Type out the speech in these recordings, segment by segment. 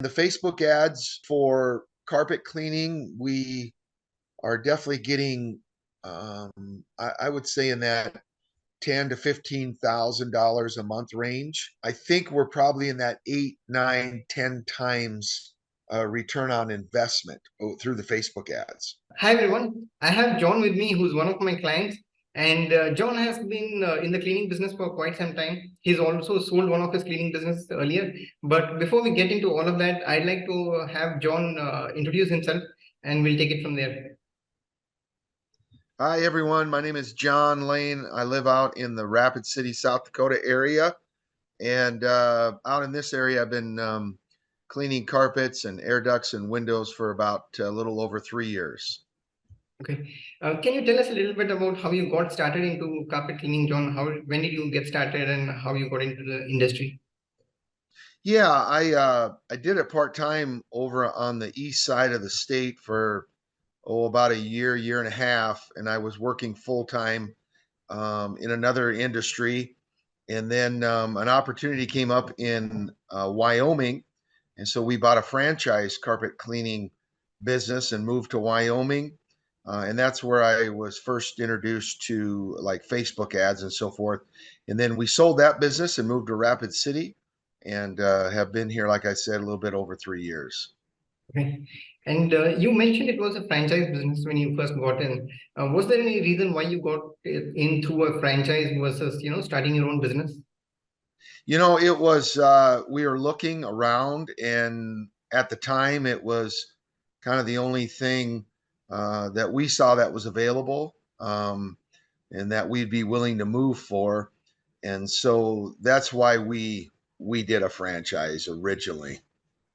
The Facebook ads for carpet cleaning, we are definitely getting, I would say in that ten to $15,000 a month range. I think we're probably in that 8, 9, 10 times return on investment through the Facebook ads. Hi everyone, I have John with me, who's one of my clients, and John has been in the cleaning business for quite some time. He's also sold one of his cleaning business earlier. But before we get into all of that, I'd like to have John introduce himself, and we'll take it from there. Hi, everyone. My name is John Lane. I live out in the Rapid City, South Dakota area. And out in this area, I've been cleaning carpets and air ducts and windows for about a little over 3 years. Okay. Can you tell us a little bit about how you got started into carpet cleaning, John? When did you get started and how you got into the industry? Yeah, I did it part-time over on the east side of the state for about a year and a half, and I was working full-time in another industry. And then an opportunity came up in Wyoming, and so we bought a franchise carpet cleaning business and moved to Wyoming. And that's where I was first introduced to like Facebook ads and so forth. And then we sold that business and moved to Rapid City and have been here, like I said, a little bit over 3 years. Okay. And you mentioned it was a franchise business when you first got in. Was there any reason why you got in through a franchise versus, starting your own business? It was, we were looking around, and at the time, it was kind of the only thing that we saw that was available and that we'd be willing to move for. And so that's why we did a franchise originally.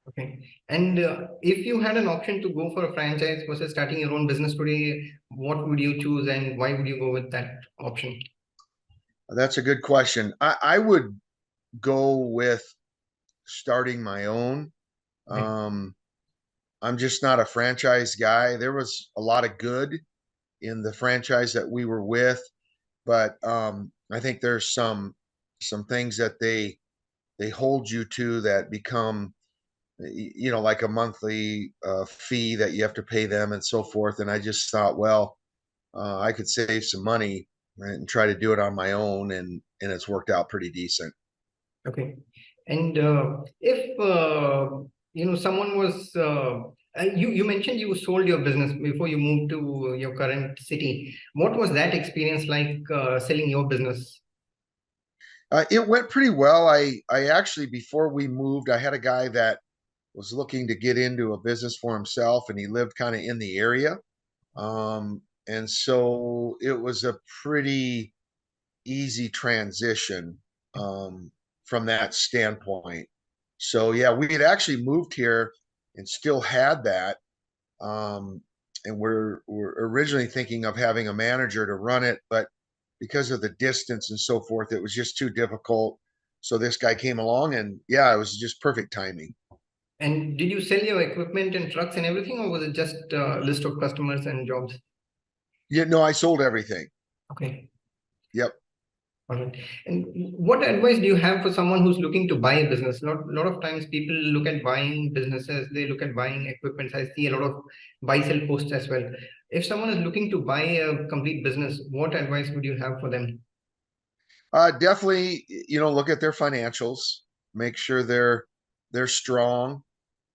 Okay. And if you had an option to go for a franchise versus starting your own business today, what would you choose and why would you go with that option? That's a good question. I would go with starting my own. Right. Um, I'm just not a franchise guy. There was a lot of good in the franchise that we were with, but I think there's some things that they hold you to that become like a monthly fee that you have to pay them and so forth. And I just thought, well, I could save some money, right, and try to do it on my own, and it's worked out pretty decent. Okay. And if someone was you mentioned you sold your business before you moved to your current city. What was that experience like selling your business? It went pretty well. I actually, before we moved, I had a guy that was looking to get into a business for himself, and he lived kind of in the area. And so it was a pretty easy transition from that standpoint. So yeah, we had actually moved here and still had that. Um, and we're originally thinking of having a manager to run it, but because of the distance and so forth, it was just too difficult. So this guy came along, and yeah, it was just perfect timing. And did you sell your equipment and trucks and everything, or was it just a list of customers and jobs? Yeah, no, I sold everything. Okay. Yep. All right. And what advice do you have for someone who's looking to buy a business? Lot of times people look at buying businesses, they look at buying equipment. I see a lot of buy sell posts as well. If someone is looking to buy a complete business, what advice would you have for them? Definitely, look at their financials, make sure they're strong.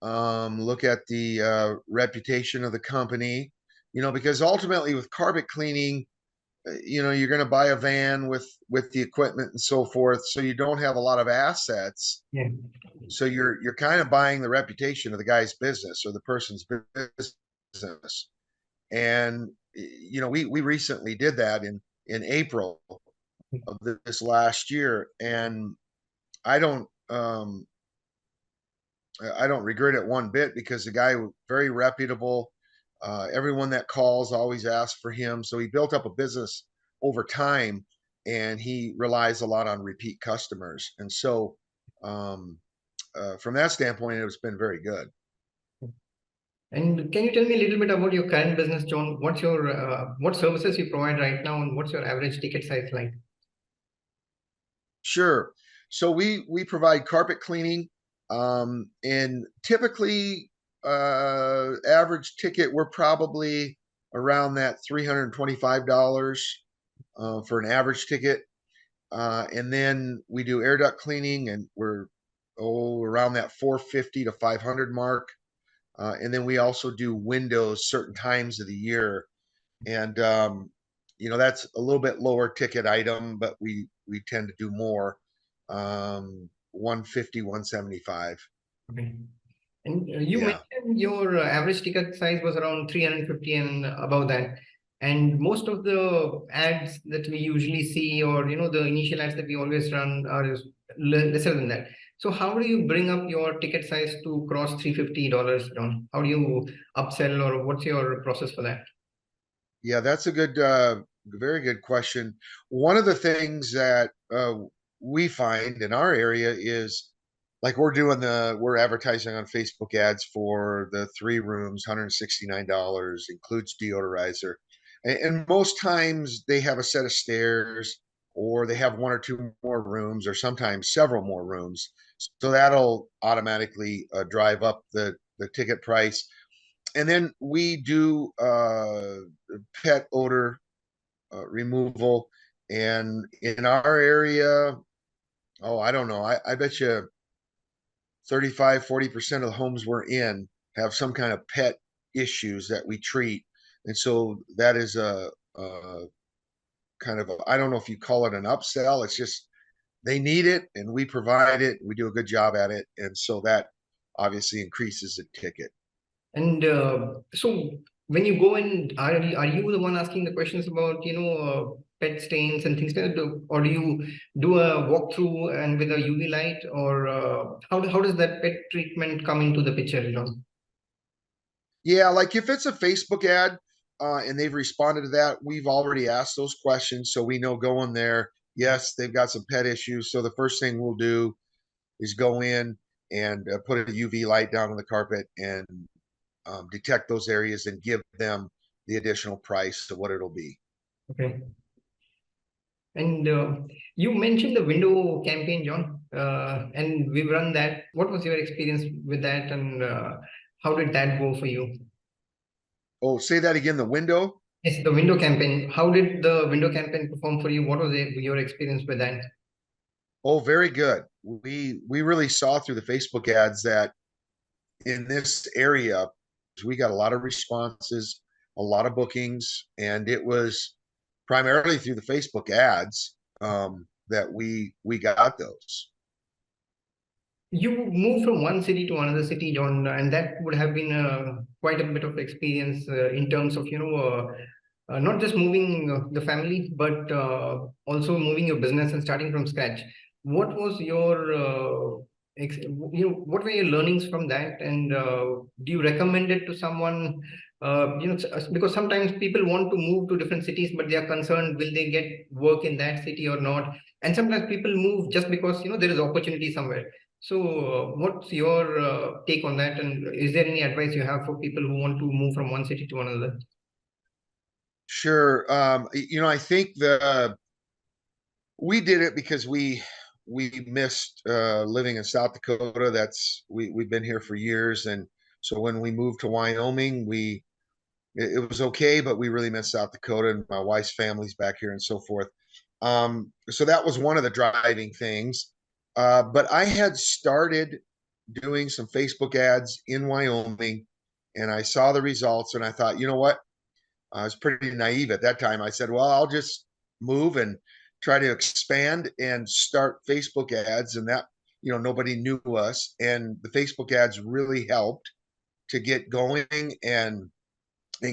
Look at the reputation of the company, because ultimately with carpet cleaning, you're going to buy a van with the equipment and so forth, so you don't have a lot of assets. Yeah. So you're kind of buying the reputation of the guy's business or the person's business. And we recently did that in April of this last year, and I don't um, I don't regret it one bit because the guy was very reputable. Everyone that calls always asks for him, so he built up a business over time, and he relies a lot on repeat customers. And so, from that standpoint, it's been very good. And can you tell me a little bit about your current business, John? What's your what services you provide right now, and what's your average ticket size like? Sure. So we provide carpet cleaning, And typically, average ticket, we're probably around that $325 for an average ticket. And then we do air duct cleaning, and we're around that 450 to 500 mark. And then we also do windows certain times of the year, and that's a little bit lower ticket item, but we tend to do more. 150, 175. Okay. And you Yeah. mentioned your average ticket size was around 350 and above that. And most of the ads that we usually see, or the initial ads that we always run are lesser than that. So how do you bring up your ticket size to cross $350, John? How do you upsell, or what's your process for that? Yeah, that's a good, very good question. One of the things that we find in our area is, like, we're advertising on Facebook ads for the 3 rooms, $169, includes deodorizer. And most times they have a set of stairs, or they have 1 or 2 more rooms, or sometimes several more rooms. So that'll automatically drive up the ticket price. And then we do pet odor removal. And in our area, oh, I don't know. I bet you 35-40% of the homes we're in have some kind of pet issues that we treat. And so that is a kind of I don't know if you call it an upsell. It's just they need it and we provide it. We do a good job at it. And so that obviously increases the ticket. And so when you go in, are you the one asking the questions about pet stains and things like that, or do you do a walkthrough and with a UV light, or how does that pet treatment come into the picture? Yeah, like if it's a Facebook ad and they've responded to that, we've already asked those questions. So we know going there, yes, they've got some pet issues. So the first thing we'll do is go in and put a UV light down on the carpet and detect those areas and give them the additional price of what it'll be. Okay. And you mentioned the window campaign, John, and we've run that. What was your experience with that, and how did that go for you? Oh, say that again. The window. Yes, the window campaign. How did the window campaign perform for you? What was your experience with that? Oh, very good. We really saw through the Facebook ads that in this area, we got a lot of responses, a lot of bookings, and it was primarily through the Facebook ads that we got those. You moved from one city to another city, John, and that would have been quite a bit of experience in terms of not just moving the family, but also moving your business and starting from scratch. What was your what were your learnings from that, and do you recommend it to someone? Because sometimes people want to move to different cities, but they are concerned, will they get work in that city or not? And sometimes people move just because there is opportunity somewhere. So, what's your take on that? And is there any advice you have for people who want to move from one city to another? Sure. I think the we did it because we missed living in South Dakota. We've been here for years, and so when we moved to Wyoming, it was okay, but we really missed South Dakota, and my wife's family's back here and so forth. So that was one of the driving things. But I had started doing some Facebook ads in Wyoming, and I saw the results, and I thought, you know what? I was pretty naive at that time. I said, well, I'll just move and try to expand and start Facebook ads. And that, nobody knew us. And the Facebook ads really helped to get going and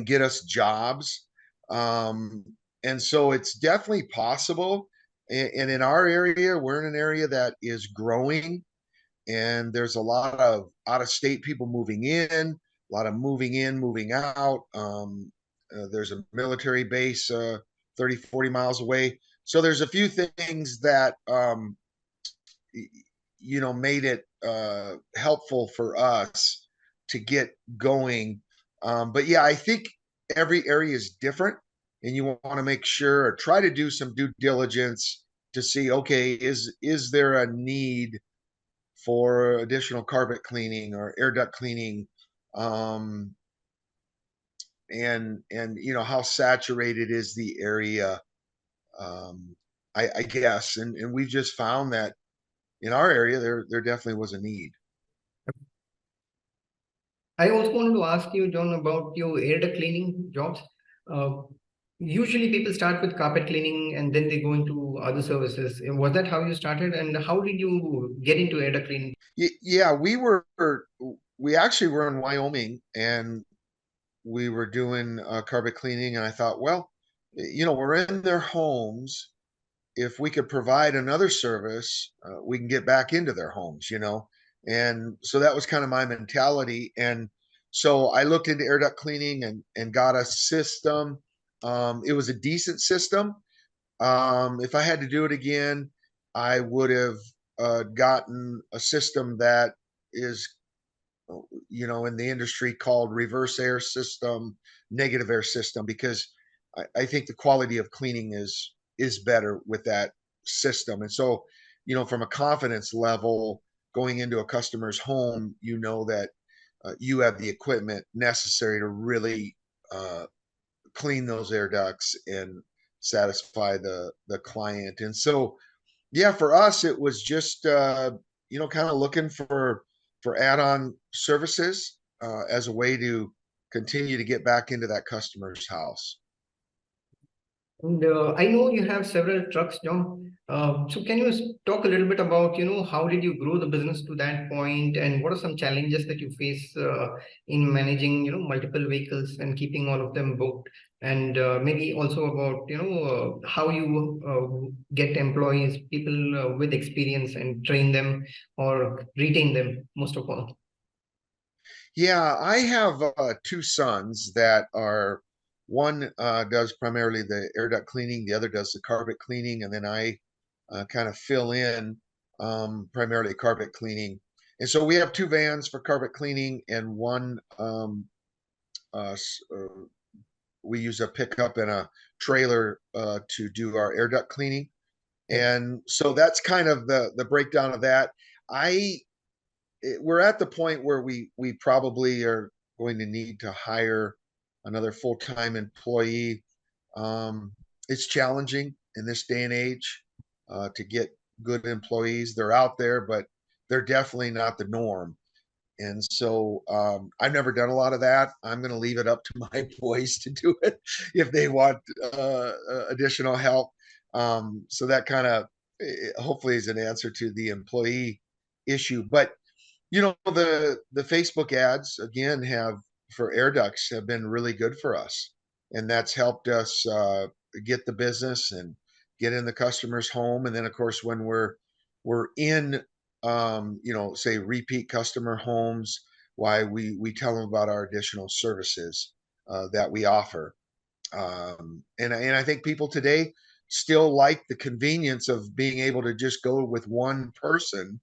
get us jobs. Um, and so it's definitely possible. And in our area, we're in an area that is growing, and there's a lot of out of state people moving in, a lot of moving in, moving out. There's a military base 30, 40 miles away. So there's a few things that, made it helpful for us to get going. But yeah, I think every area is different, and you want to make sure or try to do some due diligence to see, okay, is there a need for additional carpet cleaning or air duct cleaning, um, and how saturated is the area. um, I guess, and we've just found that in our area there definitely was a need. I also wanted to ask you, John, about your air duct cleaning jobs. Uh, Usually people start with carpet cleaning and then they go into other services. Was that how you started? And how did you get into air duct cleaning? Yeah, we actually were in Wyoming, and we were doing carpet cleaning, and I thought, well, we're in their homes. If we could provide another service, we can get back into their homes. And so that was kind of my mentality. And so I looked into air duct cleaning and got a system. It was a decent system. If I had to do it again, I would have gotten a system that is, in the industry called reverse air system, negative air system, because I think the quality of cleaning is better with that system. And so, from a confidence level, going into a customer's home, that you have the equipment necessary to really clean those air ducts and satisfy the client. And so, yeah, for us, it was just kind of looking for add-on services as a way to continue to get back into that customer's house. And I know you have several trucks, John. So can you talk a little bit about, how did you grow the business to that point, and what are some challenges that you face in managing, multiple vehicles and keeping all of them booked, and maybe also about, how you get employees, people with experience, and train them or retain them, most of all. Yeah, I have two sons that are one does primarily the air duct cleaning, the other does the carpet cleaning, and then I kind of fill in primarily carpet cleaning. And so we have two vans for carpet cleaning, and one we use a pickup and a trailer to do our air duct cleaning. Yeah. And so that's kind of the breakdown of that. I we're at the point where we probably are going to need to hire another full-time employee. Um, it's challenging in this day and age to get good employees. They're out there, but they're definitely not the norm. And so I've never done a lot of that. I'm going to leave it up to my boys to do it if they want additional help. So that kind of hopefully is an answer to the employee issue. But the Facebook ads again have for air ducts have been really good for us, and that's helped us get the business and get in the customer's home. And then of course when we're in say repeat customer homes, why we tell them about our additional services that we offer. And I think people today still like the convenience of being able to just go with one person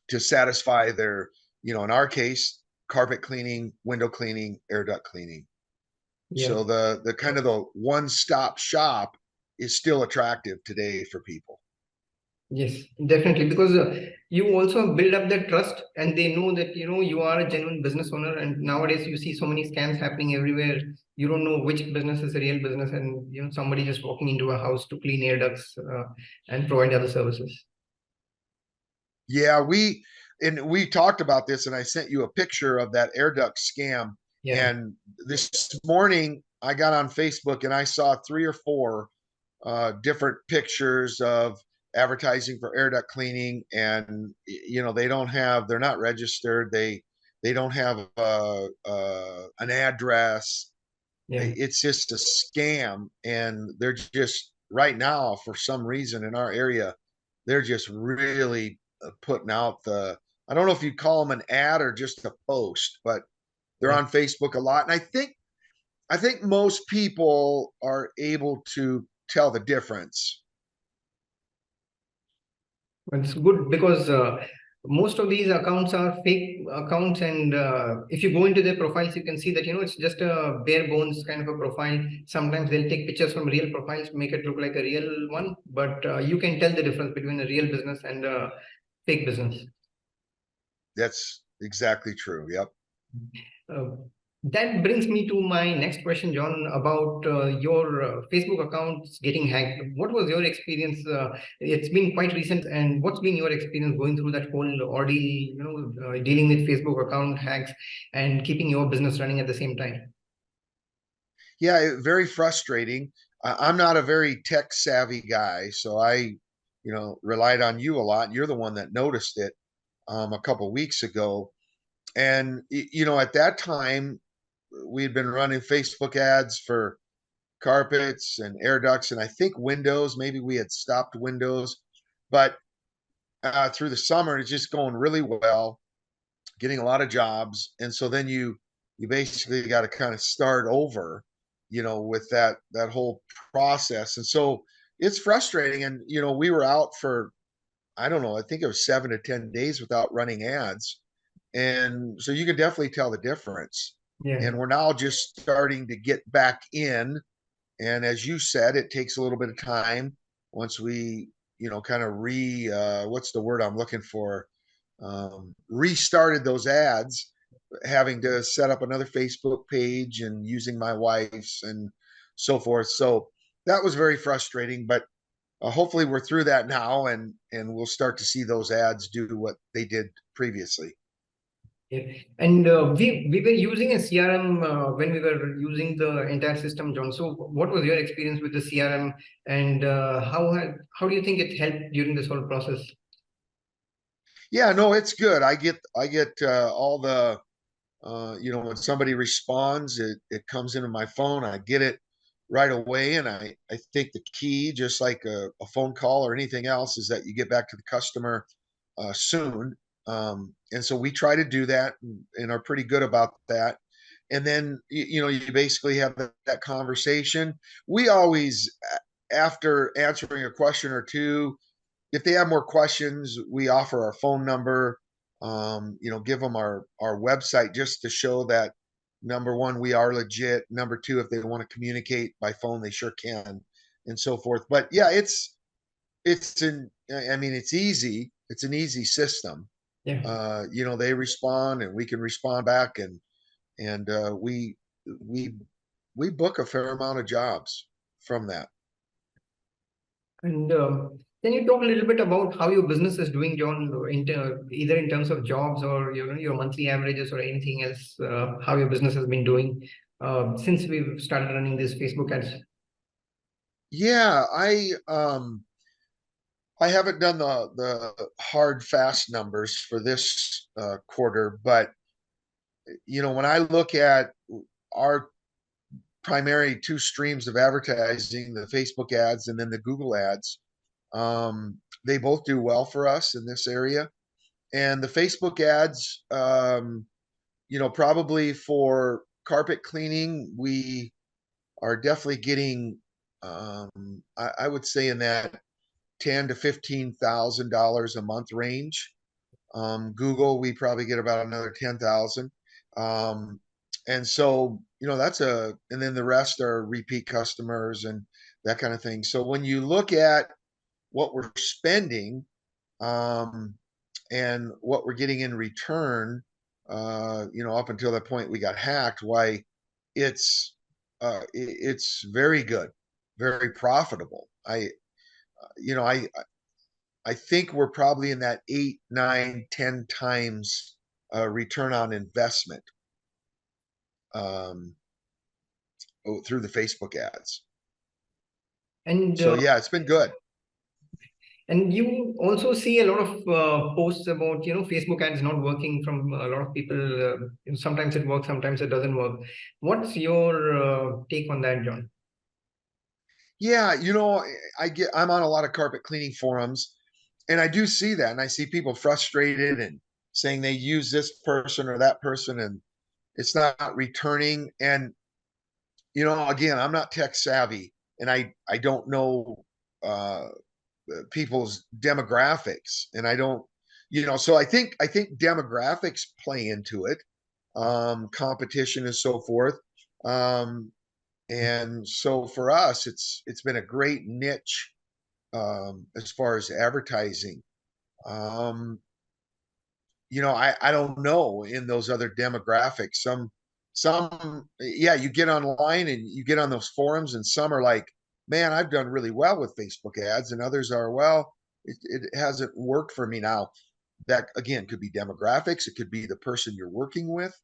to satisfy their, in our case, carpet cleaning, window cleaning, air duct cleaning. Yeah. So the kind of the one-stop shop is still attractive today for people. Yes, definitely. Because you also build up that trust and they know that, you are a genuine business owner. And nowadays you see so many scams happening everywhere. You don't know which business is a real business and, somebody just walking into a house to clean air ducts and provide other services. Yeah, we talked about this, and I sent you a picture of that air duct scam. Yeah. And this morning I got on Facebook and I saw three or four different pictures of advertising for air duct cleaning, and they're not registered. They don't have an address. Yeah. It's just a scam, and they're just right now for some reason in our area, they're just really putting out I don't know if you call them an ad or just a post, but they're Yeah. on Facebook a lot. And I think most people are able to tell the difference. It's good because most of these accounts are fake accounts, and if you go into their profiles, you can see that it's just a bare bones kind of a profile. Sometimes they'll take pictures from real profiles, make it look like a real one, but you can tell the difference between a real business and fake business. That's exactly true. Yep. Uh, that brings me to my next question, John, about your Facebook accounts getting hacked. What was your experience? It's been quite recent, and what's been your experience going through that whole ordeal? Dealing with Facebook account hacks and keeping your business running at the same time. Yeah, very frustrating. I'm not a very tech savvy guy, so I relied on you a lot. You're the one that noticed it a couple weeks ago, and at that time we had been running Facebook ads for carpets and air ducts, and I think windows. Maybe we had stopped windows, but through the summer it's just going really well, getting a lot of jobs, and so then you basically got to kind of start over, with that whole process, and so it's frustrating. And we were out for, I don't know, I think it was 7 to 10 days without running ads, and so you can definitely tell the difference. Yeah. And we're now just starting to get back in, and as you said, it takes a little bit of time once we kind of what's the word I'm looking for, restarted those ads, having to set up another Facebook page and using my wife's and so forth. So that was very frustrating, but hopefully we're through that now, and we'll start to see those ads do what they did previously. Yeah. And we were using a CRM when we were using the entire system, John. So, what was your experience with the CRM, and how do you think it helped during this whole process? Yeah, no, it's good. I get all the when somebody responds, it comes into my phone. I get it right away. And I think the key, just like a phone call or anything else, is that you get back to the customer soon. And so we try to do that, and are pretty good about that. And then, you basically have that conversation. We always, after answering a question or two, if they have more questions, we offer our phone number, give them our website just to show that, number one, we are legit. Number two, if they want to communicate by phone, they sure can, and so forth. But yeah, I mean, it's easy. It's an easy system. Yeah. They respond and we can respond back, and we we book a fair amount of jobs from that. And can you talk a little bit about how your business is doing, John, either in terms of jobs or your monthly averages or anything else? How your business has been doing since we've started running these Facebook ads? Yeah, I haven't done the hard fast numbers for this quarter, but when I look at our primary two streams of advertising, the Facebook ads and then the Google ads, they both do well for us in this area. And the Facebook ads, probably for carpet cleaning, we are definitely getting, I would say, in that $10,000 to $15,000 a month range. Google, we probably get about another 10,000. And so, and then the rest are repeat customers and that kind of thing. So when you look at what we're spending, um, and what we're getting in return, up until that point we got hacked, why it's, it's very good, very profitable. You know, I think we're probably in that 8, 9, 10 times return on investment, um, through the Facebook ads. And So yeah, it's been good. And you also see a lot of posts about, Facebook ads not working from a lot of people. Sometimes it works, sometimes it doesn't work. What's your take on that, John? Yeah, I'm on a lot of carpet cleaning forums, and I do see that, and I see people frustrated and saying they use this person or that person, and it's not returning. And again, I'm not tech savvy, and I don't know uh, people's demographics, and I don't, so I think demographics play into it, competition and so forth. Um, and so for us, it's been a great niche, as far as advertising. Um, I don't know in those other demographics. Yeah, you get online and you get on those forums, and some are like, man, I've done really well with Facebook ads, and others are, well, it hasn't worked for me. Now, that again could be demographics, it could be the person you're working with.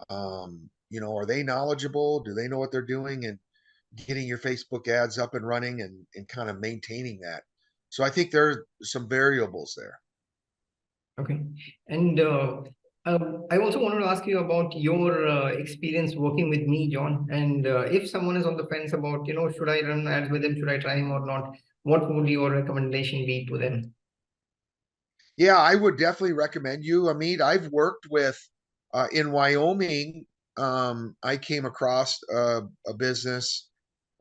Are they knowledgeable? Do they know what they're doing? And getting your Facebook ads up and running and kind of maintaining that. So I think there are some variables there. Okay. And I also wanted to ask you about your experience working with me, John. And if someone is on the fence about, should I run ads with him, should I try him or not? What would your recommendation be to them? Yeah, I would definitely recommend you, Amit. I've worked with in Wyoming. I came across a business,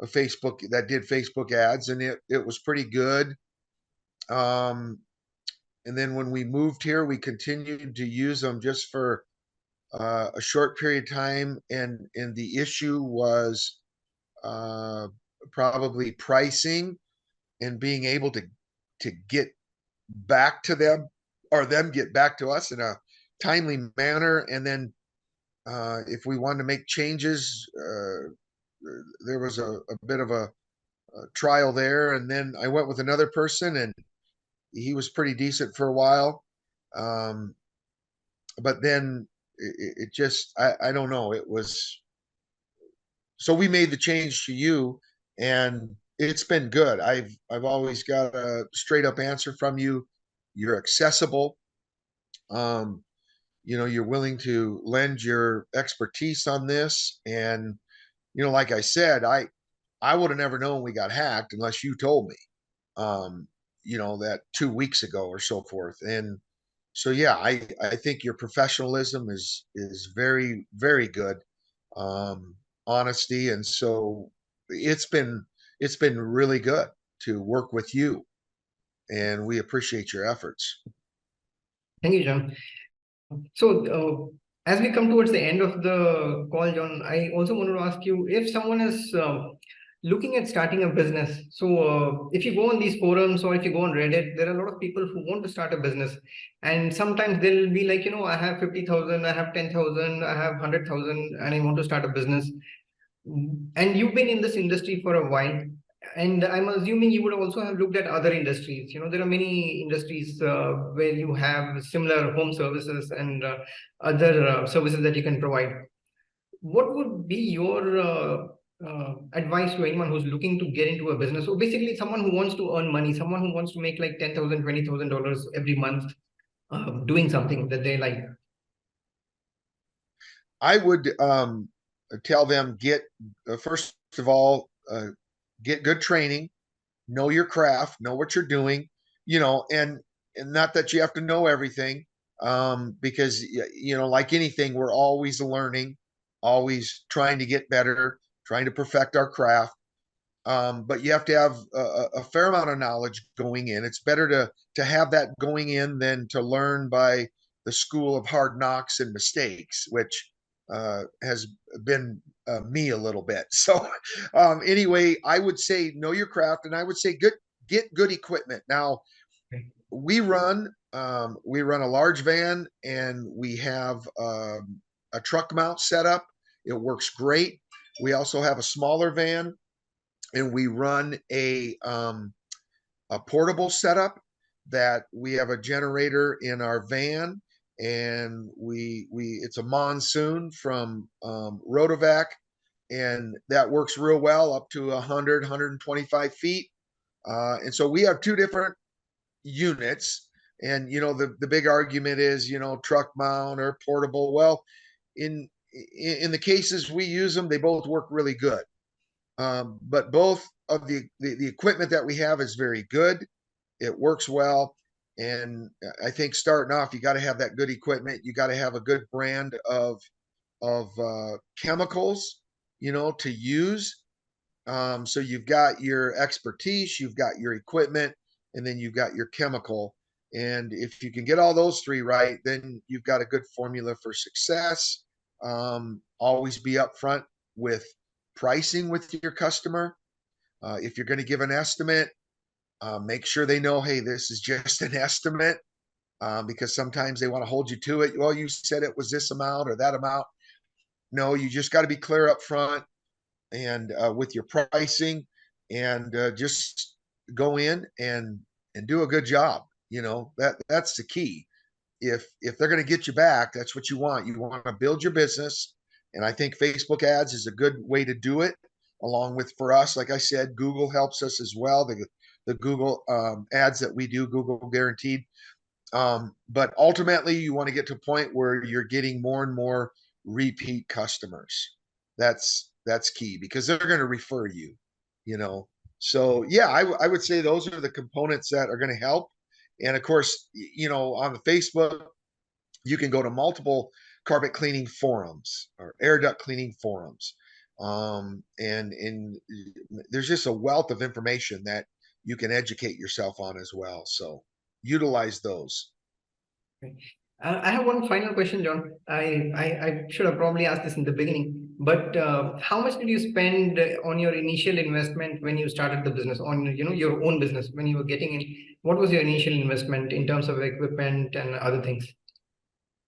a Facebook that did Facebook ads, and it was pretty good. Um, and then when we moved here, we continued to use them just for a short period of time, and the issue was uh, probably pricing and being able to get back to them or them get back to us in a timely manner. And then if we wanted to make changes, there was a bit of a trial there. And then I went with another person, and he was pretty decent for a while. Um, but then it just, I don't know, it was, so we made the change to you, and it's been good. I've always got a straight up answer from you. You're accessible. Um, you're willing to lend your expertise on this. And, like I said, I would have never known we got hacked unless you told me, um, that 2 weeks ago or so forth. And so, yeah, I think your professionalism is very, very good. Honesty. And so it's been, it's been really good to work with you, and we appreciate your efforts. Thank you, John. So, as we come towards the end of the call, John, I also want to ask you if someone is looking at starting a business. So, if you go on these forums or if you go on Reddit, there are a lot of people who want to start a business, and sometimes they'll be like, I have 50,000, I have 10,000, I have 100,000, and I want to start a business. And you've been in this industry for a while, and I'm assuming you would also have looked at other industries. There are many industries where you have similar home services and other services that you can provide. What would be your advice to anyone who's looking to get into a business? So basically, someone who wants to earn money, someone who wants to make like 10,000, $20,000 every month, doing something that they like. I would tell them, get first of all, get good training, know your craft, know what you're doing, and not that you have to know everything, because like anything, we're always learning, always trying to get better, trying to perfect our craft. But you have to have a fair amount of knowledge going in. It's better to have that going in than to learn by the school of hard knocks and mistakes, which has been me a little bit. So anyway, I would say know your craft, and I would say get good equipment. Now we run a large van, and we have a truck mount set up. It works great. We also have a smaller van, and we run a portable setup that we have a generator in our van, and we it's a monsoon from Rotovac, and that works real well up to 125 feet. And so we have two different units. And the big argument is truck mount or portable. Well, in the cases we use them, they both work really good. But both of the equipment that we have is very good. It works well. And I think starting off, you got to have that good equipment. You got to have a good brand of chemicals, to use. So you've got your expertise, you've got your equipment, and then you've got your chemical. And if you can get all those three right, then you've got a good formula for success. Always be upfront with pricing with your customer. If you're going to give an estimate, make sure they know, hey, this is just an estimate. because sometimes they want to hold you to it. Well, you said it was this amount or that amount. No, you just got to be clear up front and with your pricing, and just go in and do a good job. That's the key. If they're going to get you back, that's what you want. You want to build your business, and I think Facebook ads is a good way to do it. Along with, for us, like I said, Google helps us as well. The Google ads that we do, Google guaranteed. But ultimately, you want to get to a point where you're getting more and more repeat customers. That's key because they're going to refer you. You know, so yeah, I would say those are the components that are going to help. And of course, on the Facebook, you can go to multiple carpet cleaning forums or air duct cleaning forums. And there's just a wealth of information that you can educate yourself on as well. So utilize those. I have one final question, John. I should have probably asked this in the beginning, but how much did you spend on your initial investment when you started the business, on your own business when you were getting in? What was your initial investment in terms of equipment and other things?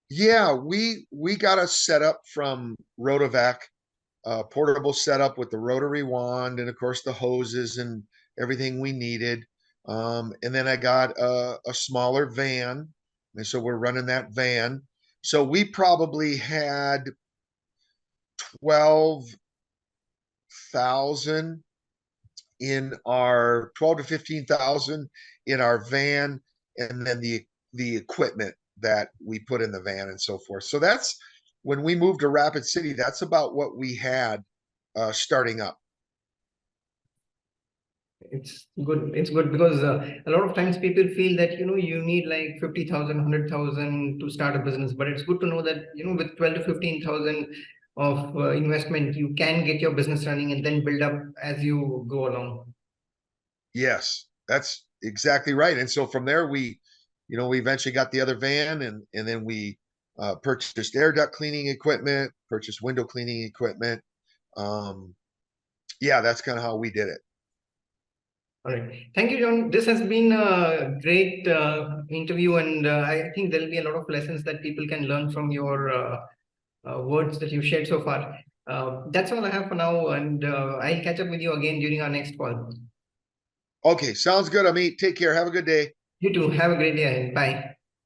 Yeah, we got a setup from Rotovac, portable setup with the rotary wand and of course the hoses and everything we needed. And then I got a smaller van, and so we're running that van. So we probably had 12,000 in our 12 to 15,000 in our van, and then the equipment that we put in the van and so forth. So that's when we moved to Rapid City. That's about what we had starting up. It's good. It's good because a lot of times people feel that you need like 50,000, 100,000 to start a business, but it's good to know that with 12 to 15,000 of investment, you can get your business running and then build up as you go along. Yes, that's exactly right. And so from there, we eventually got the other van, and then we purchased air duct cleaning equipment, purchased window cleaning equipment. Um, yeah, that's kind of how we did it. All right. Thank you, John. This has been a great interview, and I think there'll be a lot of lessons that people can learn from your words that you've shared so far. That's all I have for now, and I'll catch up with you again during our next call. Okay, sounds good, Amit. Take care. Have a good day. You too. Have a great day ahead. Bye.